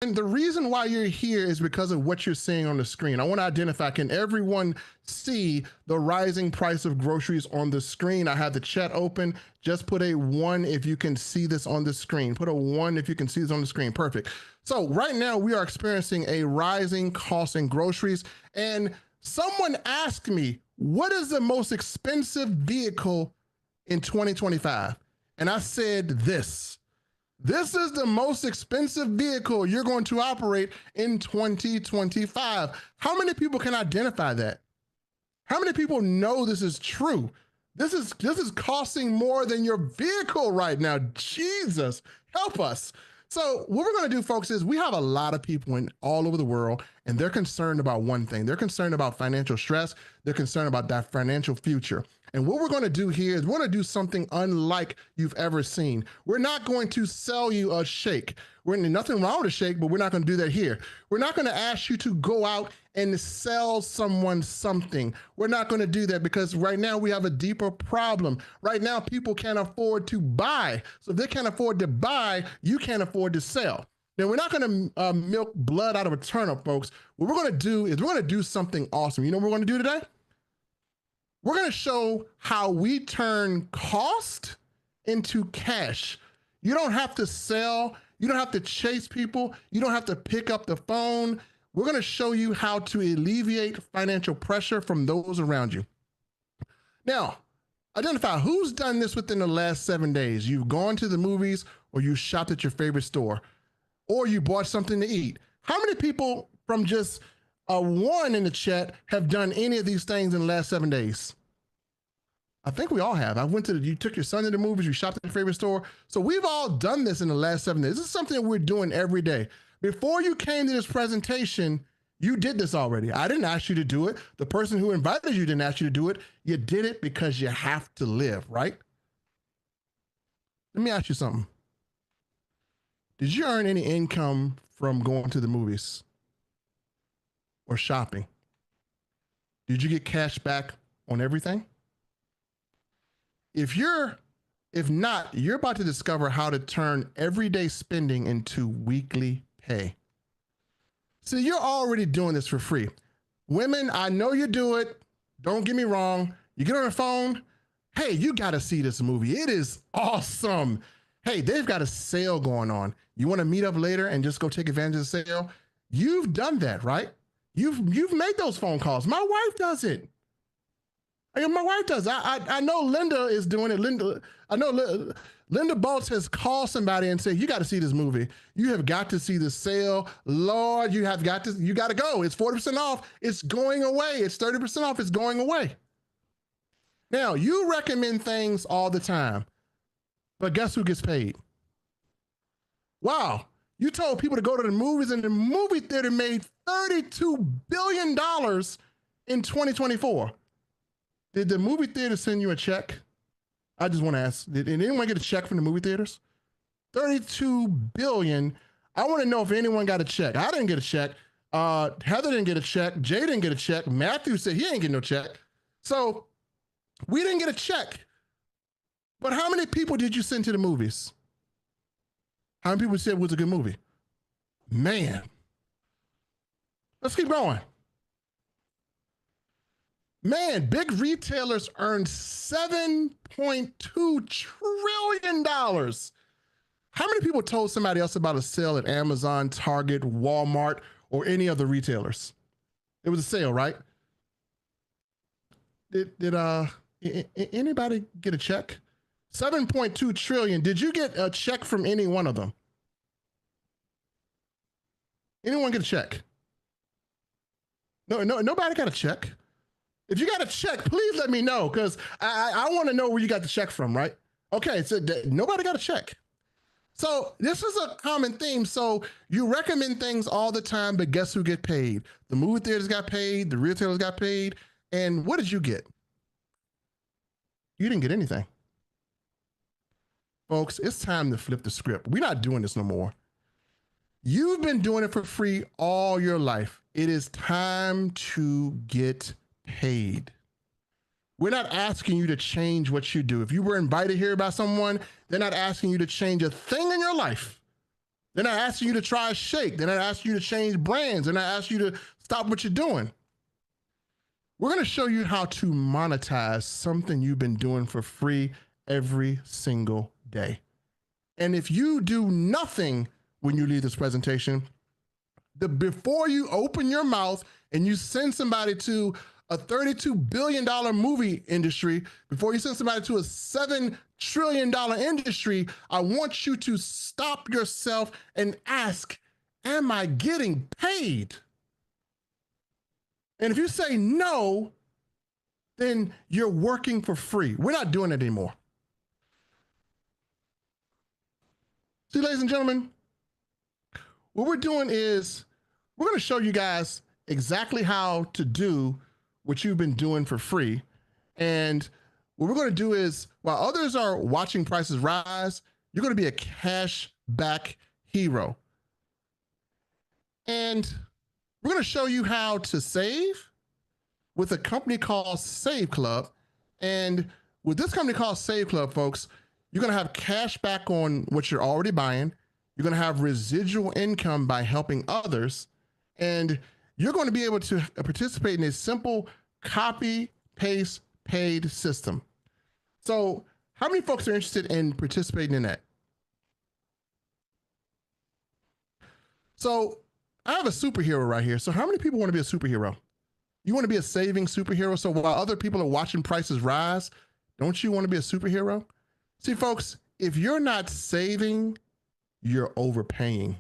And the reason why you're here is because of what you're seeing on the screen. I want to identify, can everyone see the rising price of groceries on the screen? I have the chat open. Just put a 1 if you can see this on the screen. Put a 1 if you can see this on the screen. Perfect. So right now we are experiencing a rising cost in groceries. And someone asked me, what is the most expensive vehicle in 2025? And I said this. This is the most expensive vehicle you're going to operate in 2025. How many people can identify that? How many people know this is true? This is costing more than your vehicle right now. Jesus, help us. So what we're going to do, folks, is we have a lot of people all over the world, and they're concerned about one thing. They're concerned about financial stress. They're concerned about that financial future. And what we're going to do here is we're going to do something unlike you've ever seen. We're not going to sell you a shake. There's nothing wrong with a shake, but we're not going to do that here. We're not going to ask you to go out and sell someone something. We're not going to do that because right now we have a deeper problem. Right now, people can't afford to buy. So if they can't afford to buy, you can't afford to sell. Now, we're not going to milk blood out of a turnip, folks. What we're going to do is we're going to do something awesome. You know what we're going to do today? We're going to show how we turn cost into cash. You don't have to sell. You don't have to chase people. You don't have to pick up the phone. We're going to show you how to alleviate financial pressure from those around you. Now, identify who's done this within the last 7 days. You've gone to the movies, or you shopped at your favorite store, or you bought something to eat. How many people from just a 1 in the chat have done any of these things in the last 7 days? I think we all have. You took your son to the movies, you shopped at your favorite store. So we've all done this in the last 7 days. This is something we're doing every day. Before you came to this presentation, you did this already. I didn't ask you to do it. The person who invited you didn't ask you to do it. You did it because you have to live, right? Let me ask you something. Did you earn any income from going to the movies or shopping? Did you get cash back on everything? If not, you're about to discover how to turn everyday spending into weekly pay. See, you're already doing this for free. Women, I know you do it. Don't get me wrong. You get on the phone. Hey, you got to see this movie. It is awesome. Hey, they've got a sale going on. You want to meet up later and just go take advantage of the sale? You've done that, right? You've made those phone calls. My wife does it. My wife does. I know Linda is doing it. I know Linda Bolts has called somebody and said, you got to see this movie. You have got to see the sale. Lord, you got to go. It's 40% off. It's going away. It's 30% off. It's going away. Now, you recommend things all the time, but guess who gets paid? Wow. You told people to go to the movies, and the movie theater made $32 billion in 2024. Did the movie theater send you a check? I just want to ask, did anyone get a check from the movie theaters? $32 billion. I want to know if anyone got a check. I didn't get a check. Heather didn't get a check. Jay didn't get a check. Matthew said he ain't getting no check. So we didn't get a check. But how many people did you send to the movies? How many people said it was a good movie? Man. Let's keep going. Man, big retailers earned $7.2 trillion. How many people told somebody else about a sale at Amazon, Target, Walmart, or any other retailers? It was a sale, right? Did anybody get a check? 7.2 trillion. Did you get a check from any one of them? Anyone get a check? No, nobody got a check. If you got a check, please let me know, because I want to know where you got the check from, right? Okay, so nobody got a check. So this is a common theme. So you recommend things all the time, but guess who get paid? The movie theaters got paid, the retailers got paid, and what did you get? You didn't get anything. Folks, it's time to flip the script. We're not doing this no more. You've been doing it for free all your life. It is time to get paid. We're not asking you to change what you do. If you were invited here by someone, they're not asking you to change a thing in your life. They're not asking you to try a shake. They're not asking you to change brands. They're not asking you to stop what you're doing. We're going to show you how to monetize something you've been doing for free every single day. And if you do nothing when you leave this presentation, before you open your mouth and you send somebody to a $32 billion movie industry, before you send somebody to a $7 trillion industry, I want you to stop yourself and ask, am I getting paid? And if you say no, then you're working for free. We're not doing it anymore. See, ladies and gentlemen, what we're doing is we're going to show you guys exactly how to do what you've been doing for free. And what we're going to do is, while others are watching prices rise, you're going to be a cash back hero. And we're going to show you how to save with a company called Save Club. And with this company called Save Club, folks, you're going to have cash back on what you're already buying. You're going to have residual income by helping others. And you're going to be able to participate in a simple copy, paste, paid system. So how many folks are interested in participating in that? So I have a superhero right here. So how many people want to be a superhero? You want to be a saving superhero? So while other people are watching prices rise, don't you want to be a superhero? See, folks, if you're not saving, you're overpaying.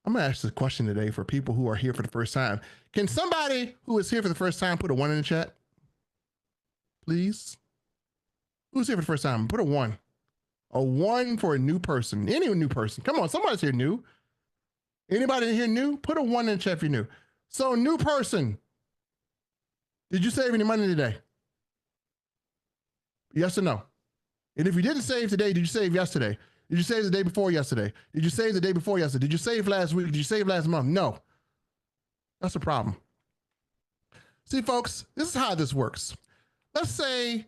I'm going to ask this question today for people who are here for the first time. Can somebody who is here for the first time put a 1 in the chat? Please? Who's here for the first time? Put a 1. A 1 for a new person. Any new person. Come on, somebody's here new. Anybody here new? Put a 1 in the chat if you're new. So, new person. Did you save any money today? Yes or no? And if you didn't save today, did you save yesterday? Did you save the day before yesterday? Did you save the day before yesterday? Did you save last week? Did you save last month? No. That's a problem. See, folks, this is how this works. Let's say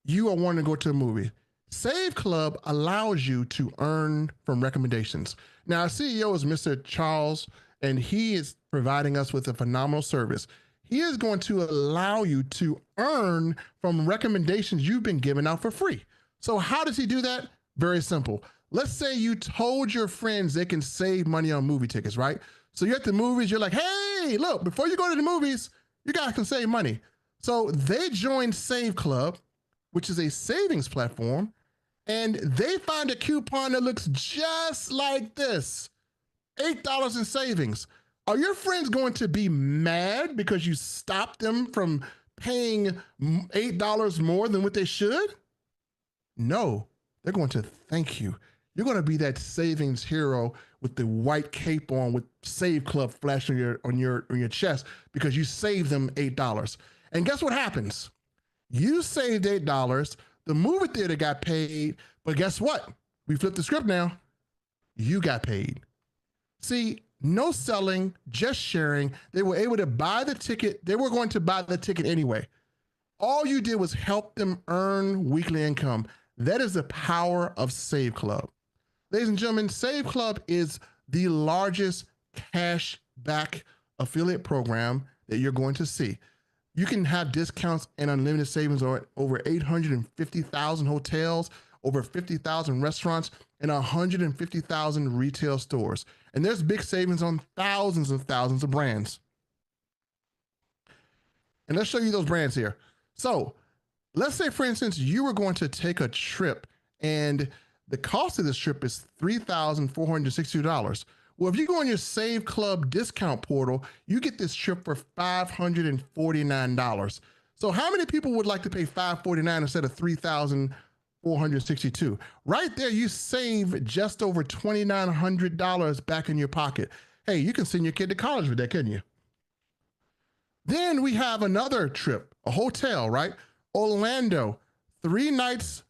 you are wanting to go to a movie. Save Club allows you to earn from recommendations. Now, our CEO is Mr. Charles, and he is providing us with a phenomenal service. He is going to allow you to earn from recommendations you've been giving out for free. So how does he do that? Very simple. Let's say you told your friends they can save money on movie tickets, right? So you're at the movies, you're like, hey, look, before you go to the movies, you guys can save money. So they joined Save Club, which is a savings platform, and they find a coupon that looks just like this, $8 in savings. Are your friends going to be mad because you stopped them from paying $8 more than what they should? No, they're going to thank you. You're going to be that savings hero with the white cape on with Save Club flashing on your chest because you saved them $8. And guess what happens? You saved $8. The movie theater got paid, but guess what? We flipped the script now. You got paid. See, no selling, just sharing. They were able to buy the ticket. They were going to buy the ticket anyway. All you did was help them earn weekly income. That is the power of Save Club. Ladies and gentlemen, Save Club is the largest cash back affiliate program that you're going to see. You can have discounts and unlimited savings on over 850,000 hotels, over 50,000 restaurants, and 150,000 retail stores. And there's big savings on thousands and thousands of brands. And let's show you those brands here. So let's say, for instance, you were going to take a trip and the cost of this trip is $3,462. Well, if you go on your Save Club discount portal, you get this trip for $549. So how many people would like to pay $549 instead of $3,462? Right there, you save just over $2,900 back in your pocket. Hey, you can send your kid to college with that, couldn't you? Then we have another trip, a hotel, right? Orlando, 3 nights,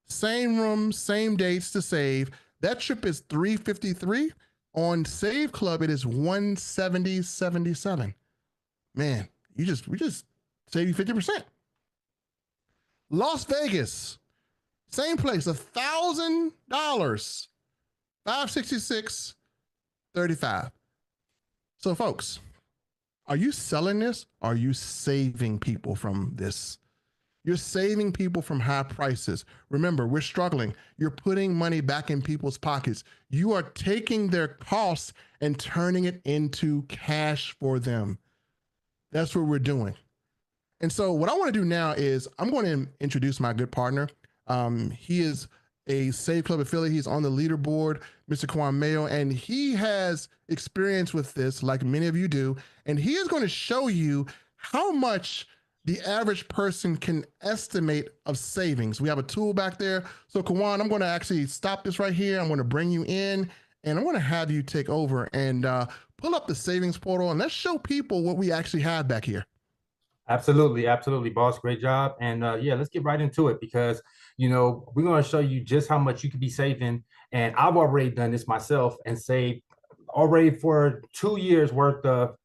same room, same dates to save. That trip is $353. On Save Club, it is $170.77. Man, we just save you 50%. Las Vegas, same place, $1,000. $566.35. So, folks, are you selling this? Are you saving people from this? You're saving people from high prices. Remember, we're struggling. You're putting money back in people's pockets. You are taking their costs and turning it into cash for them. That's what we're doing. And so, what I want to do now is I'm going to introduce my good partner. He is a Save Club affiliate. He's on the leaderboard, Mr. Kwan Mayo, and he has experience with this, like many of you do. And he is going to show you how much the average person can estimate of savings. We have a tool back there. So, Kwan, I'm going to actually stop this right here. I'm going to bring you in, and I'm going to have you take over and pull up the savings portal, and let's show people what we actually have back here. Absolutely, absolutely, boss. Great job. And yeah, let's get right into it because we're going to show you just how much you could be saving. And I've already done this myself and saved already for 2 years worth of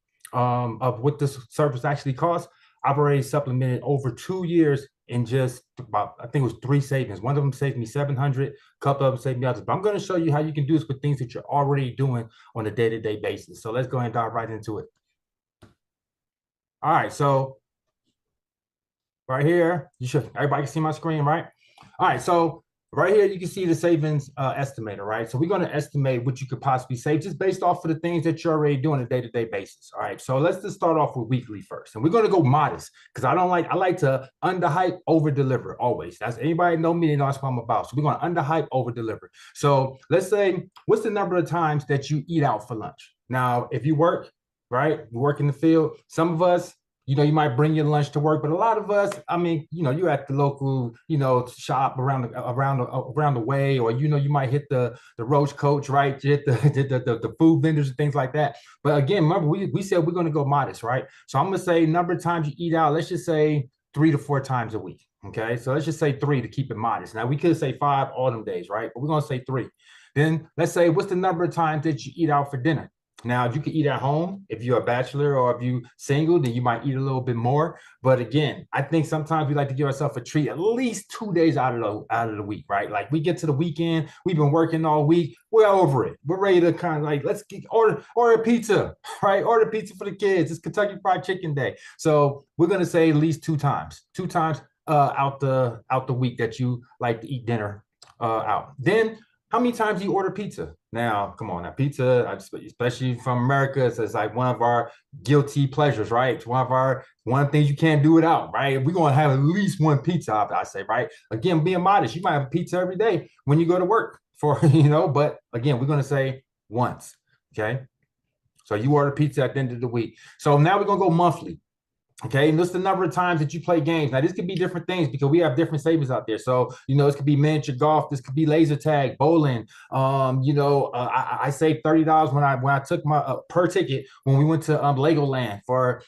what this service actually costs. I've already supplemented over 2 years in just about, I think it was 3 savings. One of them saved me 700, a couple of them saved me others. But I'm going to show you how you can do this with things that you're already doing on a day-to-day basis. So let's go ahead and dive right into it. All right, so right here, everybody can see my screen, right? All right, so right here, you can see the savings estimator, right? So we're going to estimate what you could possibly save just based off of the things that you're already doing on a day-to-day basis. All right, so let's just start off with weekly first. And we're going to go modest because I like to underhype, over-deliver always. That's anybody know me, they know that's what I'm about. So we're going to underhype, over-deliver. So let's say, what's the number of times that you eat out for lunch? Now, if you work, right, you work in the field, some of us, you might bring your lunch to work, but a lot of us, I mean, you're at the local, shop around the way, or you might hit the roach coach, right? You hit the food vendors and things like that. But again, remember, we said we're going to go modest, right? So I'm going to say number of times you eat out. Let's just say 3 to 4 times a week. Okay, so let's just say 3 to keep it modest. Now we could say 5 all them days, right? But we're going to say 3. Then let's say what's the number of times that you eat out for dinner? Now, you can eat at home. If you're a bachelor or if you single, then you might eat a little bit more. But again, I think sometimes we like to give ourselves a treat at least 2 days out of the week, right? Like we get to the weekend, we've been working all week, we're over it. We're ready to kind of like, let's order a pizza, right? Order pizza for the kids. It's Kentucky Fried Chicken Day. So we're gonna say at least 2 times, out the week that you like to eat dinner out. Then how many times do you order pizza? Now, come on, now pizza, especially from America, it's like one of our guilty pleasures, right? It's one of the things you can't do without, right? We're gonna have at least one pizza, I say, right? Again, being modest, you might have pizza every day when you go to work for, but again, we're gonna say once, okay? So you order pizza at the end of the week. So now we're gonna go monthly. Okay, and this is the number of times that you play games. Now, this could be different things because we have different savings out there. So, this could be miniature golf. This could be laser tag, bowling. I saved $30 when I took my per ticket when we went to Legoland for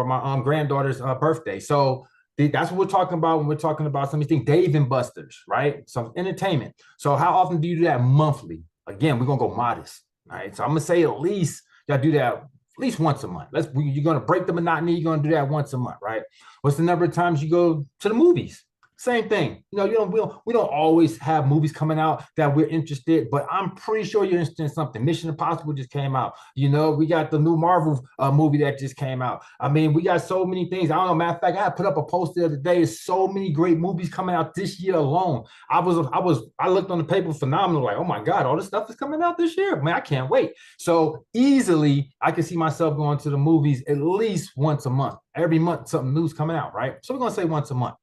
my granddaughter's birthday. So that's what we're talking about when we're talking about some of these things. Dave and Buster's, right? Some entertainment. So how often do you do that monthly? Again, we're gonna go modest. All right. So I'm gonna say at least y'all do that at least once a month. You're going to break the monotony. You're going to do that once a month, right? What's the number of times you go to the movies? Same thing. We don't always have movies coming out that we're interested, but I'm pretty sure you're interested in something. Mission Impossible just came out. We got the new Marvel movie that just came out. I mean, we got so many things. I don't know. Matter of fact, I put up a post the other day. There's so many great movies coming out this year alone. I looked on the paper, phenomenal. Like, oh my God, all this stuff is coming out this year. Man, I can't wait. So easily, I can see myself going to the movies at least once a month. Every month, something new's coming out, right? So we're gonna say once a month.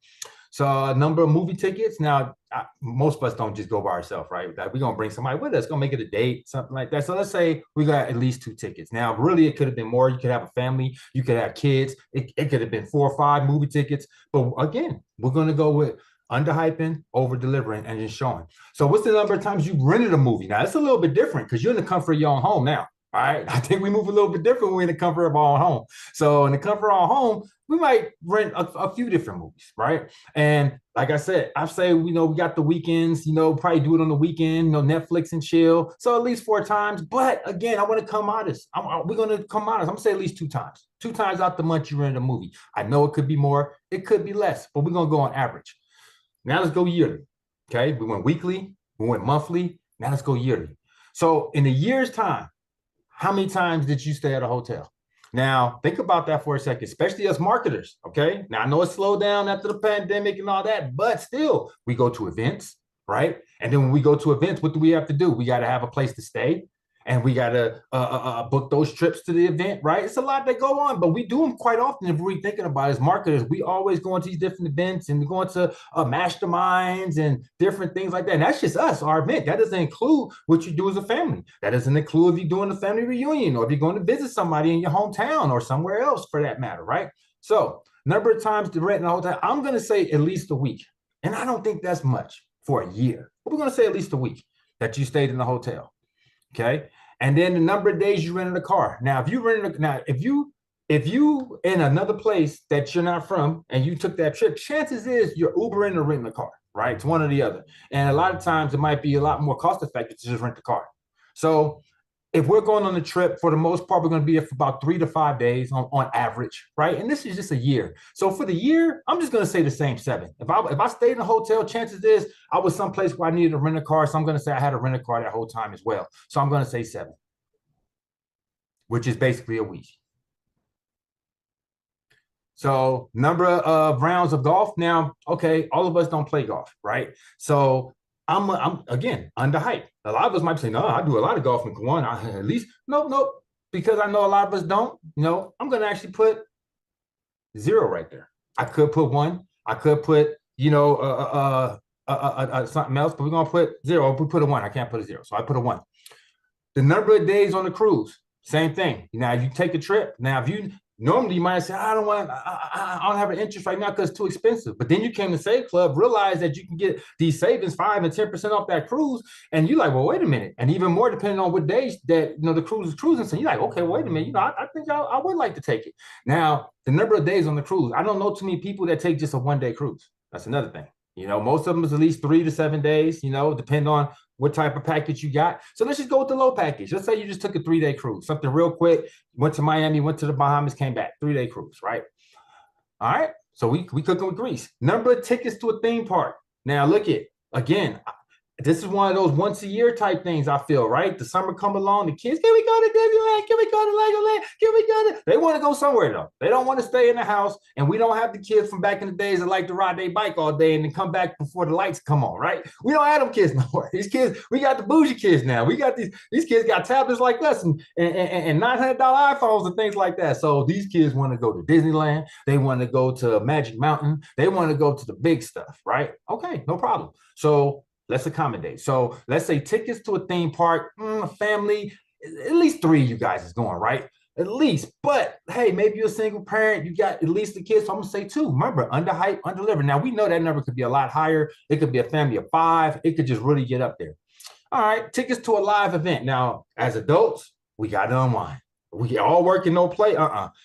So number of movie tickets. Now, most of us don't just go by ourselves, right? We're going to bring somebody with us, going to make it a date, something like that. So let's say we got at least 2 tickets. Now, really, it could have been more. You could have a family. You could have kids. It could have been 4 or 5 movie tickets. But again, we're going to go with underhyping, over-delivering, and just showing. So what's the number of times you rented a movie? Now, it's a little bit different because you're in the comfort of your own home now. All right. I think we move a little bit different when we're in the comfort of our own home. So in the comfort of our home, we might rent a few different movies, right? And like I said, I say, we got the weekends, probably do it on the weekend, Netflix and chill. So at least 4 times. But again, I want to come honest. We're going to come honest. I'm going to say at least 2 times. 2 times out the month you rent a movie. I know it could be more. It could be less, but we're going to go on average. Now let's go yearly. Okay. We went weekly. We went monthly. Now let's go yearly. So in a year's time, how many times did you stay at a hotel? Now, think about that for a second, especially as marketers. Okay. Now, I know it slowed down after the pandemic and all that, but still, we go to events, right? And then when we go to events, what do we have to do? We got to have a place to stay and we got to book those trips to the event, right? It's a lot that go on, but we do them quite often. If we're thinking about it, as marketers, we always go into these different events and we go into masterminds and different things like that. And that's just us, our event. That doesn't include what you do as a family. That doesn't include if you're doing a family reunion or if you're going to visit somebody in your hometown or somewhere else for that matter, right? So number of times to rent in a hotel, I'm going to say at least a week. And I don't think that's much for a year. But we're going to say at least a week that you stayed in the hotel. Okay. And then the number of days you rented a car. Now, if you in another place that you're not from and you took that trip, chances is you're Ubering or renting a car, right? It's one or the other. And a lot of times it might be a lot more cost effective to just rent the car. So if we're going on a trip, for the most part, we're going to be there for about 3 to 5 days on average, right? And this is just a year. So for the year, I'm just going to say the same 7. If I stayed in a hotel, chances is I was someplace where I needed to rent a car. So I'm going to say I had to rent a car that whole time as well. So I'm going to say 7, which is basically a week. So number of rounds of golf. Now, okay, all of us don't play golf, right? So I'm again underhyped. A lot of us might say, no, I do a lot of golf in Kiwan. At least, nope. Because I know a lot of us don't, I'm going to actually put 0 right there. I could put 1. I could put, something else, but we're going to put 0. We put a 1. I can't put a 0. So I put a 1. The number of days on the cruise, same thing. Now, if you take a trip, normally you might say, I don't have an interest right now because it's too expensive. But then you came to Save Club, realize that you can get these savings 5 and 10% off that cruise. And you're like, well, wait a minute. And even more depending on what days that, the cruise is cruising. So you're like, okay, wait a minute. I think I would like to take it. Now, the number of days on the cruise, I don't know too many people that take just a 1-day cruise. That's another thing. Most of them is at least 3 to 7 days, depend on what type of package you got. So let's just go with the low package. Let's say you just took a 3-day cruise, something real quick, went to Miami, went to the Bahamas, came back, 3-day cruise, right? All right. So we cooking with grease. Number of tickets to a theme park. Now look at, again, this is one of those once a year type things, I feel, right? The summer come along, the kids, can we go to Disneyland? Can we go to Legoland? Can we go to? They want to go somewhere, though. They don't want to stay in the house. And we don't have the kids from back in the days that like to ride their bike all day and then come back before the lights come on, right? We don't have them kids no more. These kids, we got the bougie kids now. We got these kids got tablets like us and $900 iPhones and things like that. So these kids want to go to Disneyland. They want to go to Magic Mountain. They want to go to the big stuff, right? Okay, no problem. So let's accommodate. So let's say tickets to a theme park, family, at least 3 of you guys is going, right? At least. But hey, maybe you're a single parent, you got at least the kids. So I'm gonna say 2. Remember, underhype, underdeliver. Now we know that number could be a lot higher. It could be a family of 5. It could just really get up there. All right, tickets to a live event. Now, as adults, we gotta unwind. We all work and no play.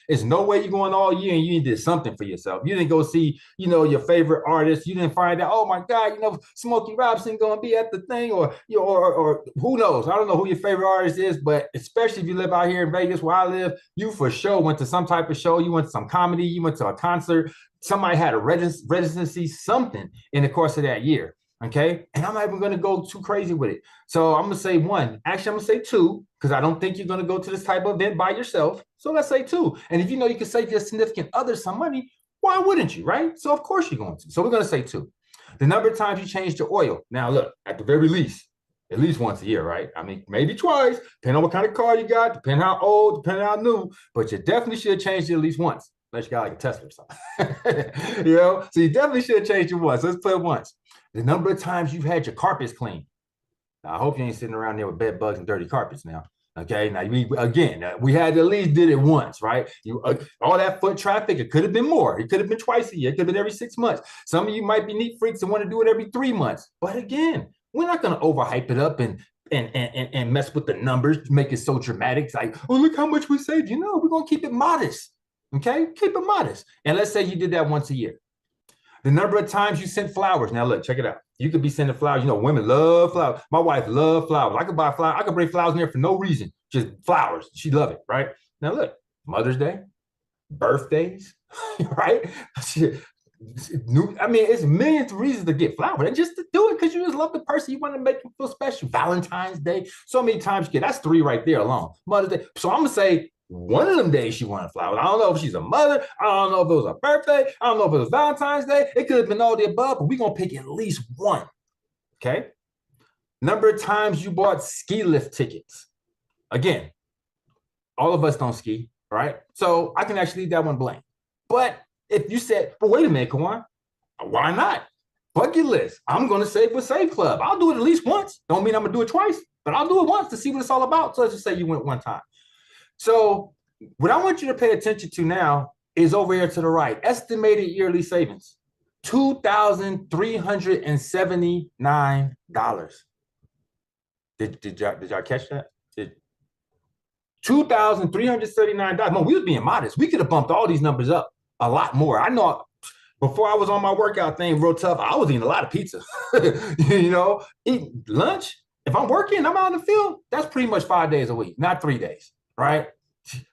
There's no way you're going all year and you did something for yourself. You didn't go see, your favorite artist. You didn't find out, oh my God, Smokey Robinson going to be at the thing, or who knows? I don't know who your favorite artist is, but especially if you live out here in Vegas where I live, you for sure went to some type of show. You went to some comedy. You went to a concert. Somebody had a residency, something in the course of that year. Okay. And I'm not even going to go too crazy with it. So I'm going to say 1. Actually, I'm going to say 2, because I don't think you're going to go to this type of event by yourself. So let's say 2. And if you can save your significant other some money, why wouldn't you, right? So of course you're going to. So we're going to say 2. The number of times you change your oil. Now, look, at the very least, at least once a year, right? I mean, maybe twice, depending on what kind of car you got, depending how old, depending how new, but you definitely should change it at least once. Unless you got like a Tesla or something. So you definitely should change it once. Let's put it once. The number of times you've had your carpets cleaned. Now, I hope you ain't sitting around there with bed bugs and dirty carpets now. Okay. Now, we had at least did it once, right? All that foot traffic, it could have been more. It could have been twice a year. It could have been every 6 months. Some of you might be neat freaks and want to do it every 3 months. But again, we're not going to overhype it up and mess with the numbers to make it so dramatic. It's like, oh, look how much we saved. We're going to keep it modest. Okay. Keep it modest. And let's say you did that once a year. The number of times you sent flowers. Now, look, check it out. You could be sending flowers. Women love flowers. My wife loves flowers. I could buy flowers. I could bring flowers in there for no reason. Just flowers. She love it, right? Now, look, Mother's Day, birthdays, right? I mean, it's millions of reasons to get flowers, and just to do it because you just love the person. You want to make them feel special. Valentine's Day, so many times you get that's three right there alone. Mother's Day. So I'm gonna say one of them days she wanted flowers. I don't know if she's a mother. I don't know if it was a birthday. I don't know if it was Valentine's Day. It could have been all the above, but we're gonna pick at least one. Okay. Number of times you bought ski lift tickets. Again, all of us don't ski, right? So I can actually leave that one blank. But if you said, well, wait a minute, Kawan, why not? Bucket list. I'm going to save for Save Club. I'll do it at least once. Don't mean I'm going to do it twice, but I'll do it once to see what it's all about. So let's just say you went one time. So what I want you to pay attention to now is over here to the right. Estimated yearly savings, $2,379. Did y'all catch that? $2,379. No, we was being modest. We could have bumped all these numbers up a lot more. I know before I was on my workout thing real tough, I was eating a lot of pizza. Eat lunch. If I'm working, I'm out in the field, that's pretty much 5 days a week, not 3 days, right?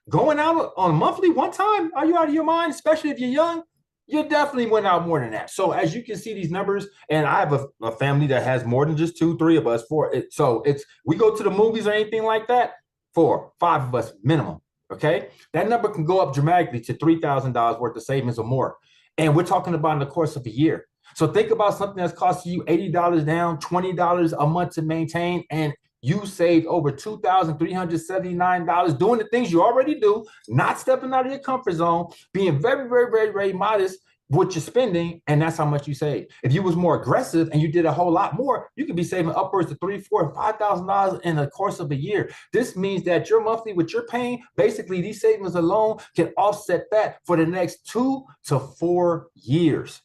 Going out on a monthly one time, are you out of your mind? Especially if you're young, you definitely went out more than that. So as you can see these numbers, and I have a family that has more than just 2, 3 of us, 4. So we go to the movies or anything like that, 4, 5 of us minimum. Okay, that number can go up dramatically to $3,000 worth of savings or more. And we're talking about in the course of a year. So think about something that's costing you $80 down, $20 a month to maintain, and you saved over $2,379 doing the things you already do, not stepping out of your comfort zone, being very, very, very, very modest what you're spending, and that's how much you save. If you was more aggressive and you did a whole lot more, you could be saving upwards of $3,000, $4,000, $5,000 in the course of a year. This means that your monthly, what you're paying, basically these savings alone can offset that for the next 2 to 4 years.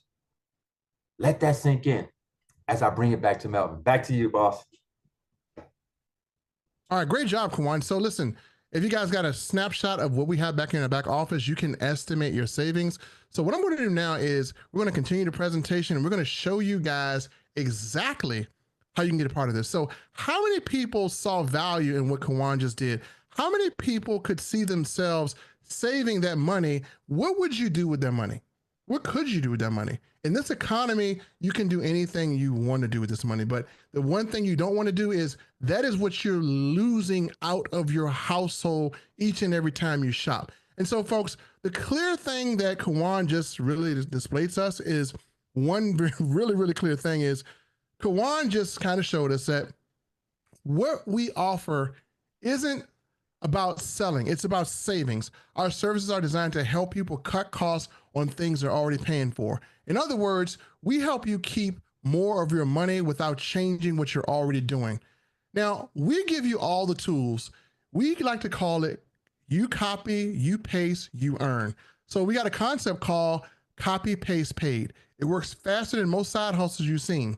Let that sink in as I bring it back to Melvin. Back to you, boss. All right, great job, Kawan. So listen, if you guys got a snapshot of what we have back in the back office, you can estimate your savings. So what I'm going to do now is we're going to continue the presentation and we're going to show you guys exactly how you can get a part of this. So how many people saw value in what Kawan just did? How many people could see themselves saving that money? What would you do with that money? What could you do with that money? In this economy, you can do anything you want to do with this money. But the one thing you don't want to do is that is what you're losing out of your household each and every time you shop. And so, folks, the clear thing that Kawan just really displayed to us is one really, really clear thing is Kawan just kind of showed us that what we offer isn't about selling, it's about savings. Our services are designed to help people cut costs on things they're already paying for. In other words, we help you keep more of your money without changing what you're already doing. Now, we give you all the tools. We like to call it you copy, you paste, you earn. So we got a concept called copy, paste, paid. It works faster than most side hustles you've seen.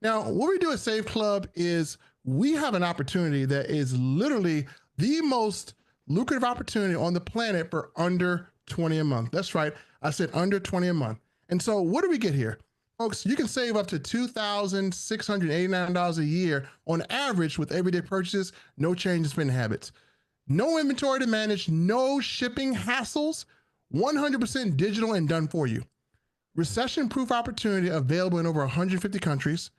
Now, what we do at Save Club is we have an opportunity that is literally the most lucrative opportunity on the planet for under 20 a month. That's right. I said under 20 a month. And so what do we get here? Folks, you can save up to $2,689 a year on average with everyday purchases, no change in spending habits. No inventory to manage, no shipping hassles, 100% digital and done for you. Recession-proof opportunity available in over 150 countries.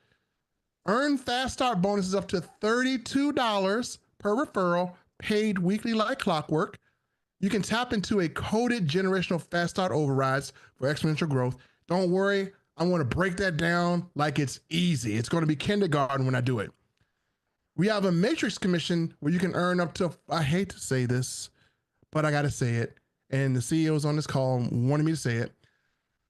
Earn fast start bonuses up to $32 per referral, paid weekly like clockwork. You can tap into a coded generational fast start overrides for exponential growth. Don't worry, I want to break that down like it's easy. It's going to be kindergarten when I do it. We have a matrix commission where you can earn up to, I hate to say this, but I got to say it. And the CEOs on this call wanted me to say it.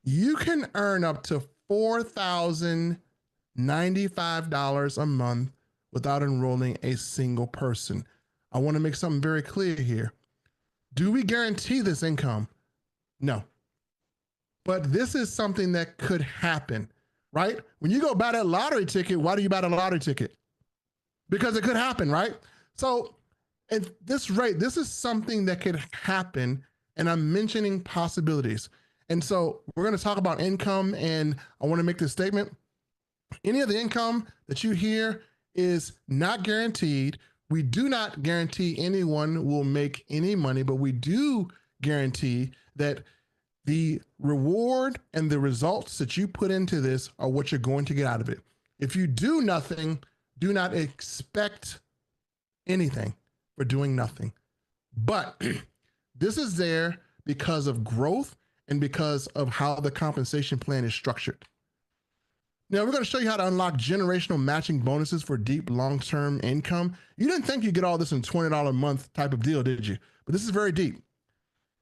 You can earn up to $4,095 a month without enrolling a single person. I want to make something very clear here. Do we guarantee this income? No. But this is something that could happen, right? When you go buy that lottery ticket, why do you buy the lottery ticket? Because it could happen, right? So at this rate, this is something that could happen, and I'm mentioning possibilities. And so we're going to talk about income, and I want to make this statement. Any of the income that you hear is not guaranteed. We do not guarantee anyone will make any money, but we do guarantee that The reward and the results that you put into this are what you're going to get out of it. If you do nothing, do not expect anything for doing nothing. But this is there because of growth and because of how the compensation plan is structured. Now, we're going to show you how to unlock generational matching bonuses for deep long-term income. You didn't think you'd get all this in $20 a month type of deal, did you? But this is very deep.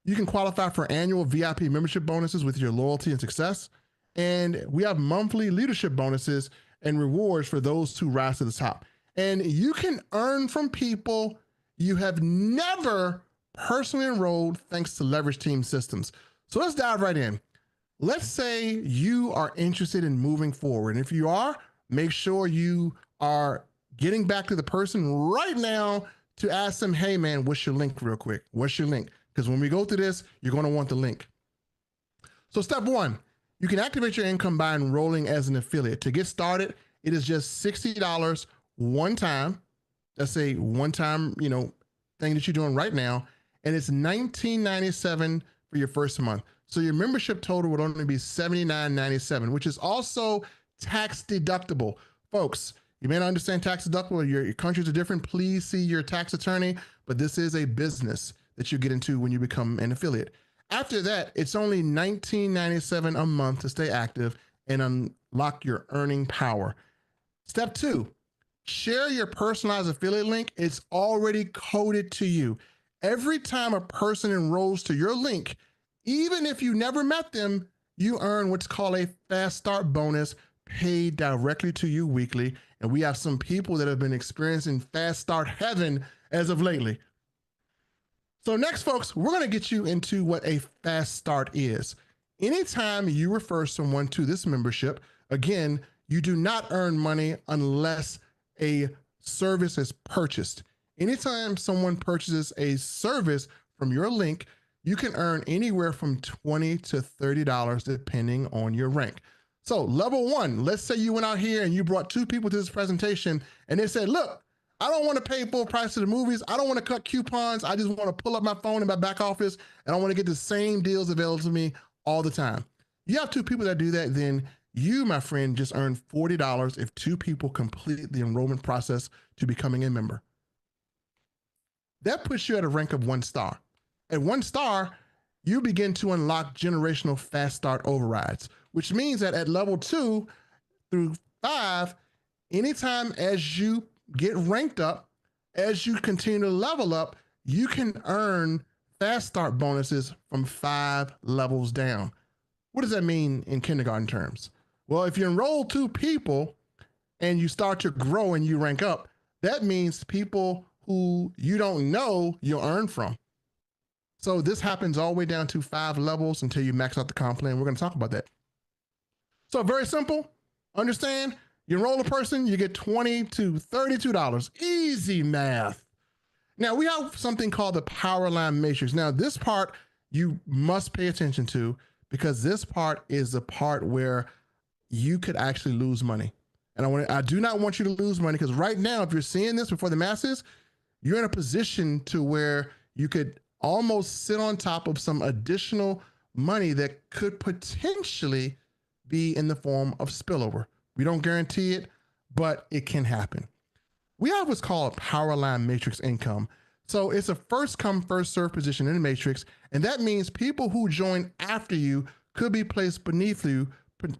You can qualify for annual VIP membership bonuses with your loyalty and success. And we have monthly leadership bonuses and rewards for those who rise to the top. And you can earn from people you have never personally enrolled thanks to leverage team systems. So let's dive right in. Let's say you are interested in moving forward. And if you are, make sure you are getting back to the person right now to ask them, hey man, what's your link real quick? What's your link? Because when we go through this, you're going to want the link. So step one, you can activate your income by enrolling as an affiliate. To get started, it is just $60 one time. That's a one-time, thing that you're doing right now. And it's $19.97 for your first month. So your membership total would only be $79.97, which is also tax deductible. Folks, you may not understand tax deductible. Your countries are different. Please see your tax attorney, but this is a business that you get into when you become an affiliate. After that, it's only $19.97 a month to stay active and unlock your earning power. Step two, share your personalized affiliate link. It's already coded to you. Every time a person enrolls to your link, even if you never met them, you earn what's called a fast start bonus paid directly to you weekly. And we have some people that have been experiencing fast start heaven as of lately. So next, folks, we're going to get you into what a fast start is. Anytime you refer someone to this membership, again, you do not earn money unless a service is purchased. Anytime someone purchases a service from your link, you can earn anywhere from $20 to $30 depending on your rank. So level one, let's say you went out here and you brought two people to this presentation and they said, look, I don't want to pay full price to the movies. I don't want to cut coupons. I just want to pull up my phone in my back office and I want to get the same deals available to me all the time. You have two people that do that, then you, my friend, just earned $40 if two people complete the enrollment process to becoming a member. That puts you at a rank of 1 star. At 1 star, you begin to unlock generational fast start overrides, which means that at level 2 through 5, anytime as you get ranked up, as you continue to level up, you can earn fast start bonuses from 5 levels down. What does that mean in kindergarten terms? Well, if you enroll 2 people and you start to grow and you rank up, that means people who you don't know you'll earn from. So this happens all the way down to 5 levels until you max out the comp plan. We're going to talk about that. So very simple. Understand? You enroll a person, you get $20 to $32. Easy math. Now we have something called the power line matrix. Now this part you must pay attention to because this part is the part where you could actually lose money. And I do not want you to lose money because right now, if you're seeing this before the masses, you're in a position to where you could almost sit on top of some additional money that could potentially be in the form of spillover. We don't guarantee it, but it can happen. We have what's called power line matrix income. So it's a first come, first serve position in the matrix. And that means people who join after you could be placed beneath you,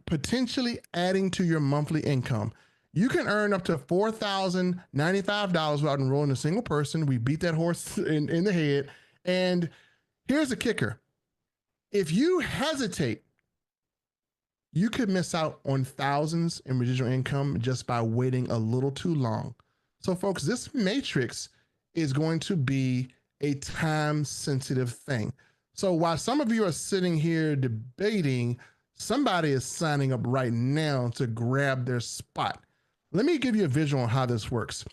potentially adding to your monthly income. You can earn up to $4,095 without enrolling a single person. We beat that horse in the head. And here's the kicker. If you hesitate, you could miss out on thousands in residual income just by waiting a little too long. So folks, this matrix is going to be a time-sensitive thing. So while some of you are sitting here debating, somebody is signing up right now to grab their spot. Let me give you a visual on how this works.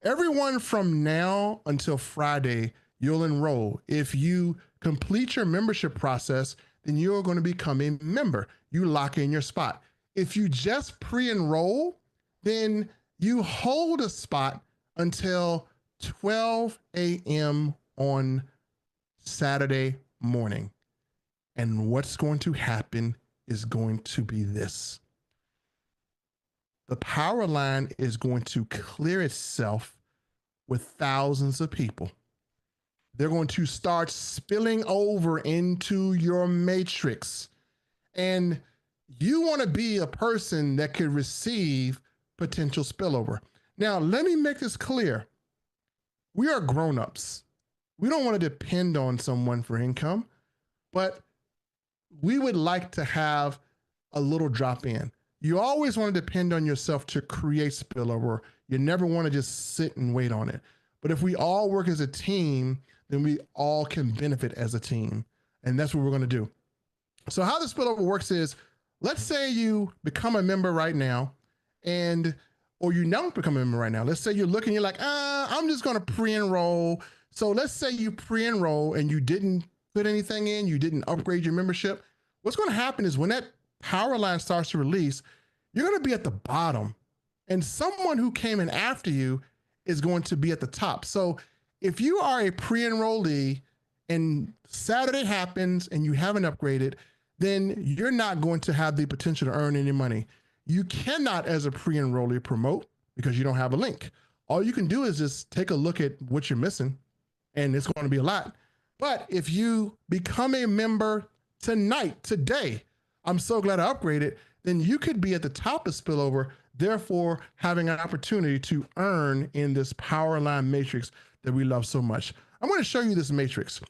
Everyone from now until Friday, you'll enroll. If you complete your membership process, then you're going to become a member. You lock in your spot. If you just pre-enroll, then you hold a spot until 12 a.m. on Saturday morning. And what's going to happen is going to be this. The power line is going to clear itself with thousands of people. They're going to start spilling over into your matrix. And you want to be a person that could receive potential spillover. Now, let me make this clear. We are grown-ups. We don't want to depend on someone for income, but we would like to have a little drop in. You always want to depend on yourself to create spillover. You never want to just sit and wait on it. But if we all work as a team, then we all can benefit as a team. And that's what we're going to do. So how the spillover works is, let's say you become a member right now, or you don't become a member right now. Let's say you're looking, you're like, I'm just going to pre-enroll. So let's say you pre-enroll and you didn't put anything in, you didn't upgrade your membership. What's going to happen is when that power line starts to release, you're going to be at the bottom, and someone who came in after you is going to be at the top. So if you are a pre-enrollee and Saturday happens and you haven't upgraded, then you're not going to have the potential to earn any money. You cannot, as a pre-enrollee, promote because you don't have a link. All you can do is just take a look at what you're missing, and it's going to be a lot. But if you become a member tonight, today, I'm so glad I upgraded, then you could be at the top of spillover, therefore having an opportunity to earn in this power line matrix that we love so much. I'm going to show you this matrix.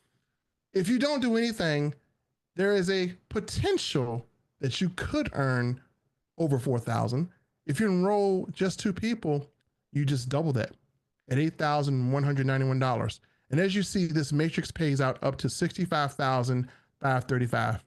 If you don't do anything, there is a potential that you could earn over 4,000. If you enroll just 2 people, you just double that at $8,191. And as you see, this matrix pays out up to $65,535.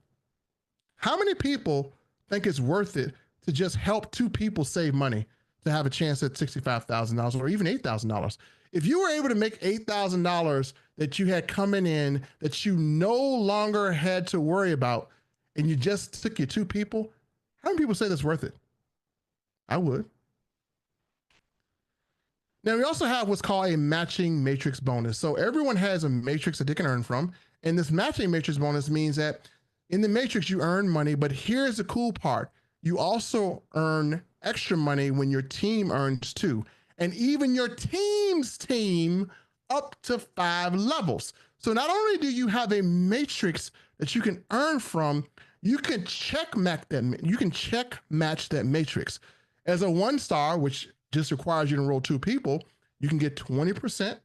How many people think it's worth it to just help 2 people save money to have a chance at $65,000 or even $8,000? If you were able to make $8,000 that you had coming in that you no longer had to worry about, and you just took your 2 people, how many people say that's worth it? I would. Now, we also have what's called a matching matrix bonus. So everyone has a matrix that they can earn from. And this matching matrix bonus means that in the matrix, you earn money, but here's the cool part. You also earn extra money when your team earns too. And even your team's team up to 5 levels. So not only do you have a matrix that you can earn from, you can check match that matrix. As a 1-star, which just requires you to enroll 2 people, you can get 20%,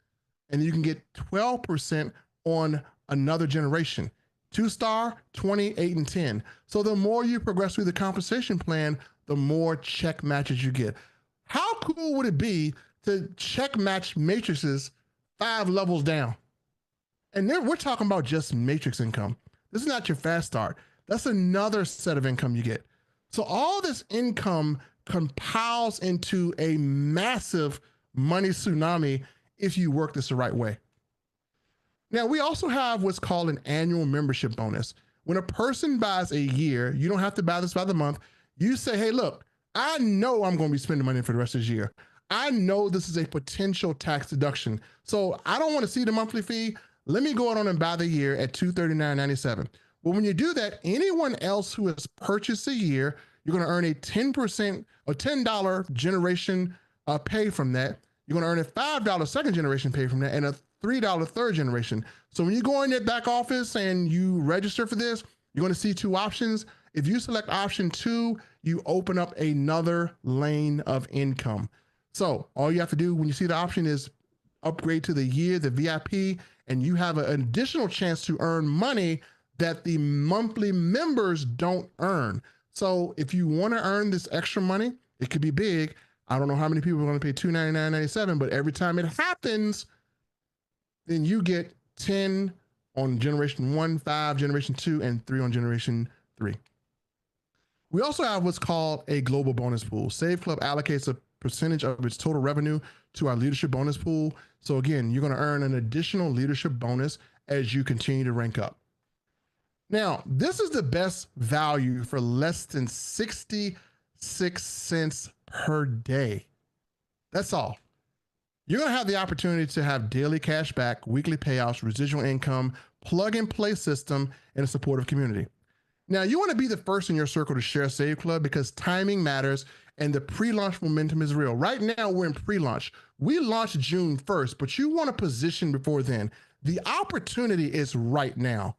and you can get 12% on another generation. 2-star, 20, 8, and 10. So the more you progress through the compensation plan, the more check matches you get. How cool would it be to check match matrices 5 levels down? And then we're talking about just matrix income. This is not your fast start. That's another set of income you get. So all this income compiles into a massive money tsunami if you work this the right way. Now, we also have what's called an annual membership bonus. When a person buys a year, you don't have to buy this by the month. You say, hey, look, I know I'm going to be spending money for the rest of this year. I know this is a potential tax deduction. So I don't want to see the monthly fee. Let me go on and buy the year at $239.97. Well, when you do that, anyone else who has purchased a year, you're going to earn a 10% or $10 generation pay from that. You're going to earn a $5 second generation pay from that, and a $3 third generation. So when you go in that back office and you register for this, you're going to see 2 options. If you select option 2, you open up another lane of income. So all you have to do when you see the option is upgrade to the year, the VIP, and you have an additional chance to earn money that the monthly members don't earn. So if you want to earn this extra money, it could be big. I don't know how many people are going to pay $299.97, but every time it happens, then you get 10 on generation 1, 5, generation 2, and 3 on generation 3. We also have what's called a global bonus pool. Save Club allocates a percentage of its total revenue to our leadership bonus pool. So again, you're going to earn an additional leadership bonus as you continue to rank up. Now, this is the best value for less than 66 cents per day. That's all. You're going to have the opportunity to have daily cash back, weekly payouts, residual income, plug and play system, and a supportive community. Now, you want to be the first in your circle to share Save Club because timing matters and the pre-launch momentum is real. Right now, we're in pre-launch. We launched June 1st, but you want to position before then. The opportunity is right now.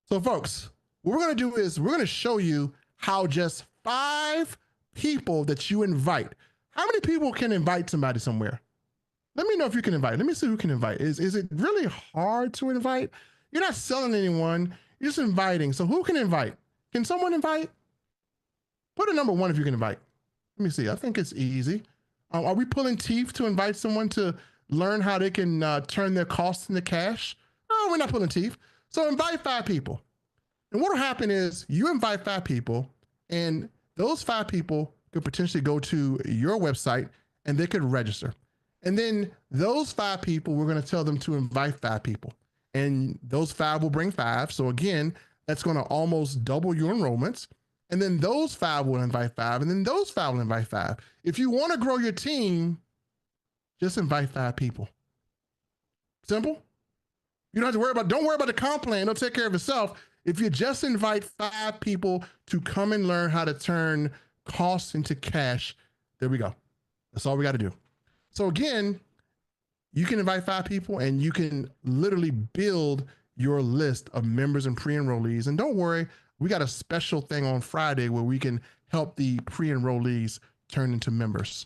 So, folks, what we're going to do is we're going to show you how just 5 people that you invite. How many people can invite somebody somewhere? Let me know if you can invite. Let me see who can invite. Is it really hard to invite? You're not selling anyone. You're just inviting. So who can invite? Can someone invite? Put a number 1 if you can invite. Let me see. I think it's easy. Are we pulling teeth to invite someone to learn how they can turn their costs into cash? No, we're not pulling teeth. So invite 5 people. And what will happen is you invite 5 people, and those 5 people could potentially go to your website and they could register. And then those 5 people, we're going to tell them to invite 5 people. And those 5 will bring 5. So again, that's going to almost double your enrollments. And then those 5 will invite 5. And then those 5 will invite 5. If you want to grow your team, just invite 5 people. Simple. You don't have to worry about, don't worry about the comp plan. It'll take care of itself. If you just invite 5 people to come and learn how to turn costs into cash, there we go. That's all we got to do. So again, you can invite 5 people and you can literally build your list of members and pre-enrollees. And don't worry, we got a special thing on Friday where we can help the pre-enrollees turn into members.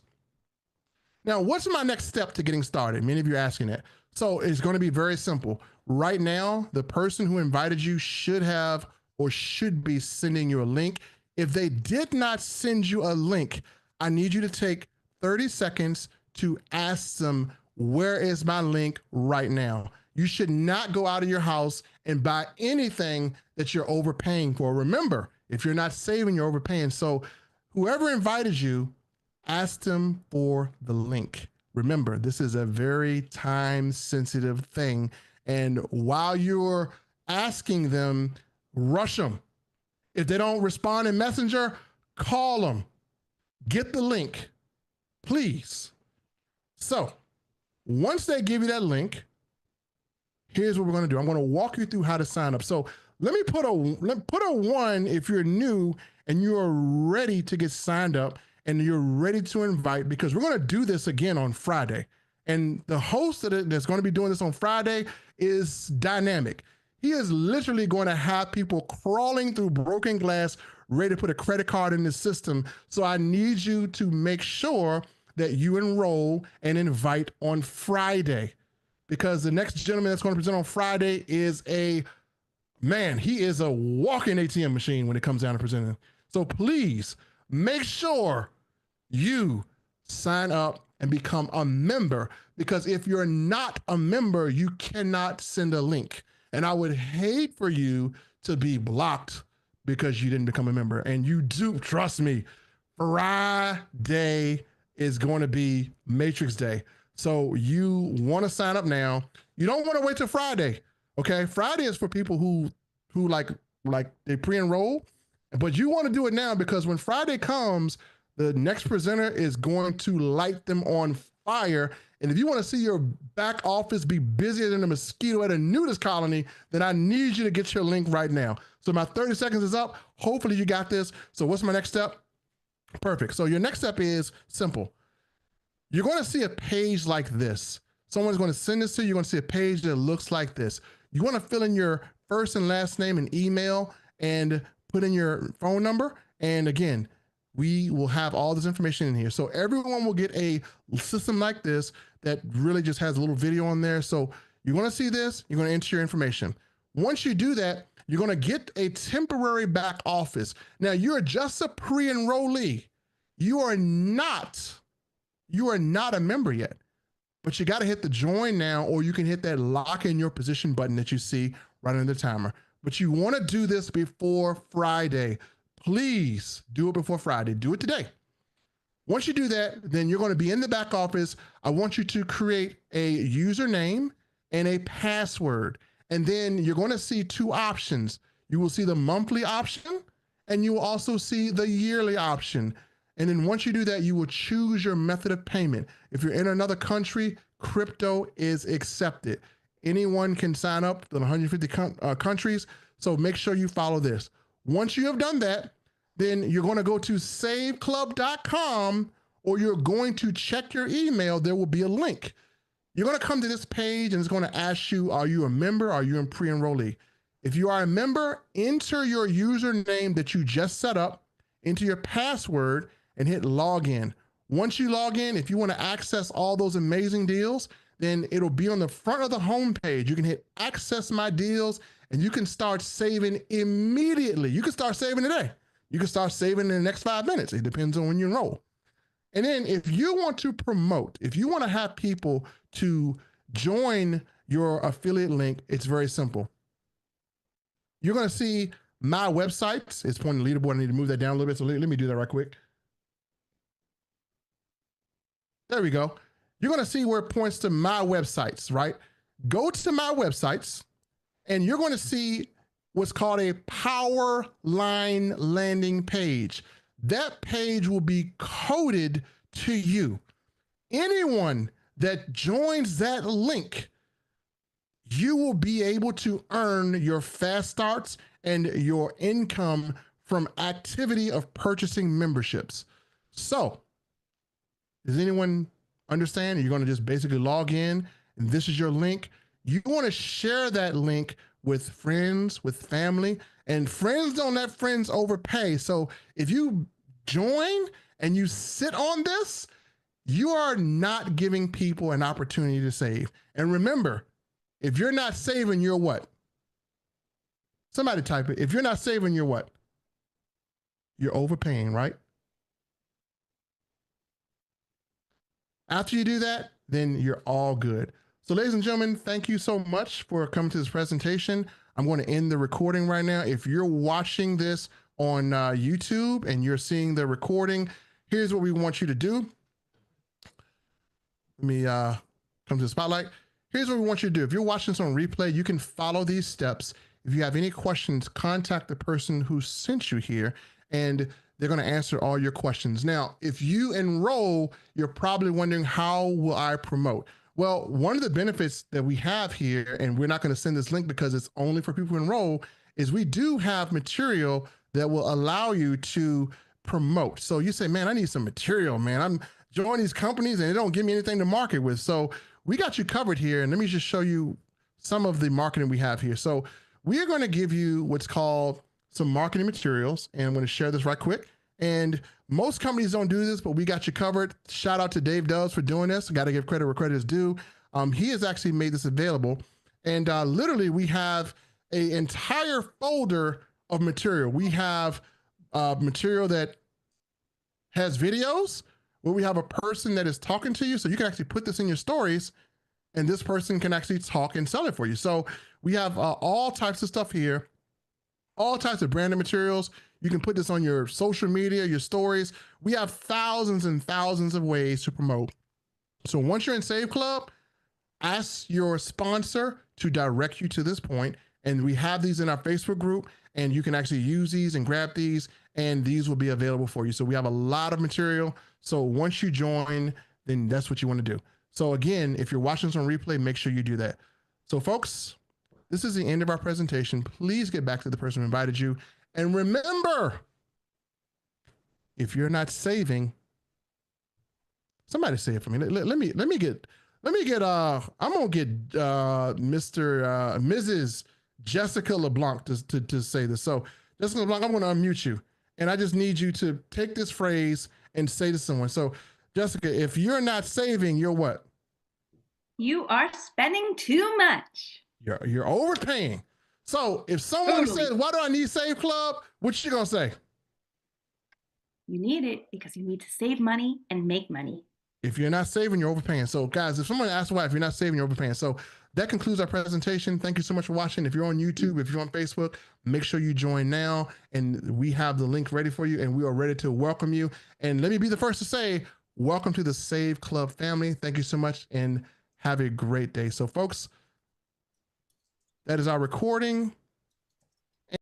Now, what's my next step to getting started? Many of you are asking that. So it's going to be very simple. Right now, the person who invited you should have or should be sending you a link. If they did not send you a link, I need you to take 30 seconds to ask them, where is my link right now? You should not go out of your house and buy anything that you're overpaying for. Remember, if you're not saving, you're overpaying. So whoever invited you, ask them for the link. Remember, this is a very time-sensitive thing. And while you're asking them, rush them. If they don't respond in Messenger, call them. Get the link, please. So once they give you that link, here's what we're going to do. I'm going to walk you through how to sign up. So let me put a 1 if you're new and you are ready to get signed up and you're ready to invite, because we're going to do this again on Friday. And the host that's going to be doing this on Friday is dynamic. He is literally going to have people crawling through broken glass, ready to put a credit card in the system. So I need you to make sure that you enroll and invite on Friday, because the next gentleman that's going to present on Friday is he is a walking ATM machine when it comes down to presenting. So please make sure you sign up and become a member, because if you're not a member, you cannot send a link. And I would hate for you to be blocked because you didn't become a member. And you do, trust me, Friday is going to be Matrix Day. So you want to sign up now. You don't want to wait till Friday. Okay. Friday is for people who like they pre-enroll, but you want to do it now, because when Friday comes, the next presenter is going to light them on fire. And if you want to see your back office be busier than a mosquito at a nudist colony, then I need you to get your link right now. So my 30 seconds is up. Hopefully you got this. So what's my next step? Perfect. So your next step is simple. You're going to see a page like this. Someone's going to send this to you. You're going to see a page that looks like this. You want to fill in your first and last name and email and put in your phone number. And again, we will have all this information in here. So everyone will get a system like this that really just has a little video on there. So you're going to see this, you're going to enter your information. Once you do that, you're going to get a temporary back office. Now you're just a pre-enrollee. You are not a member yet, but you got to hit the join now, or you can hit that lock in your position button that you see right under the timer. But you want to do this before Friday. Please do it before Friday. Do it today. Once you do that, then you're going to be in the back office. I want you to create a username and a password. And then you're going to see 2 options. You will see the monthly option, and you will also see the yearly option. And then once you do that, you will choose your method of payment. If you're in another country, crypto is accepted. Anyone can sign up in 150 countries. So make sure you follow this. Once you have done that, then you're going to go to saveclub.com, or you're going to check your email. There will be a link. You're going to come to this page and it's going to ask you, are you a member? Are you a pre-enrollee? If you are a member, enter your username that you just set up into your password and hit login. Once you log in, if you want to access all those amazing deals, then it'll be on the front of the homepage. You can hit access my deals and you can start saving immediately. You can start saving today. You can start saving in the next 5 minutes. It depends on when you enroll. And then if you want to promote, if you want to have people to join your affiliate link, it's very simple. You're going to see my websites. It's pointing the leaderboard. I need to move that down a little bit. So let me do that right quick. There we go. You're going to see where it points to my websites, right? Go to my websites and you're going to see what's called a power line landing page. That page will be coded to you. Anyone that joins that link, you will be able to earn your fast starts and your income from activity of purchasing memberships. So, does anyone understand? You're going to just basically log in, and this is your link. You want to share that link with friends, with family, and friends don't let friends overpay. So if you join and you sit on this, you are not giving people an opportunity to save. And remember, if you're not saving, you're what? Somebody type it. If you're not saving, you're what? You're overpaying, right? After you do that, then you're all good. So ladies and gentlemen, thank you so much for coming to this presentation. I'm going to end the recording right now. If you're watching this on YouTube and you're seeing the recording, here's what we want you to do. Let me come to the spotlight. Here's what we want you to do. If you're watching this on replay, you can follow these steps. If you have any questions, contact the person who sent you here, and they're going to answer all your questions. Now, if you enroll, you're probably wondering, how will I promote? Well, one of the benefits that we have here, and we're not going to send this link because it's only for people who enroll, is we do have material that will allow you to promote. So you say, man, I need some material, man. I'm joining these companies and they don't give me anything to market with. So we got you covered here. And let me just show you some of the marketing we have here. So we are going to give you what's called some marketing materials. And I'm going to share this right quick. And most companies don't do this, but we got you covered. Shout out to Dave Dubs for doing this. Got to give credit where credit is due. He has actually made this available. And literally we have an entire folder of material. We have material that has videos where we have a person that is talking to you. So you can actually put this in your stories and this person can actually talk and sell it for you. So we have all types of stuff here, all types of branded materials. You can put this on your social media, your stories. We have thousands and thousands of ways to promote. So once you're in Save Club, ask your sponsor to direct you to this point. And we have these in our Facebook group, and you can actually use these and grab these, and these will be available for you. So we have a lot of material. So once you join, then that's what you want to do. So again, if you're watching this on replay, make sure you do that. So folks, this is the end of our presentation. Please get back to the person who invited you. And remember, if you're not saving, somebody say it for me. Let me get, I'm gonna get Mrs. Jessica LeBlanc to say this. So Jessica LeBlanc, I'm gonna unmute you. And I just need you to take this phrase and say to someone. So Jessica, if you're not saving, you're what? You are spending too much. You're overpaying. So if someone says, why do I need Save Club? What you gonna say? You need it because you need to save money and make money. If you're not saving, you're overpaying. So guys, if someone asks why, if you're not saving, you're overpaying. So that concludes our presentation. Thank you so much for watching. If you're on YouTube, if you're on Facebook, make sure you join now. And we have the link ready for you and we are ready to welcome you. And let me be the first to say, welcome to the Save Club family. Thank you so much and have a great day. So folks, that is our recording.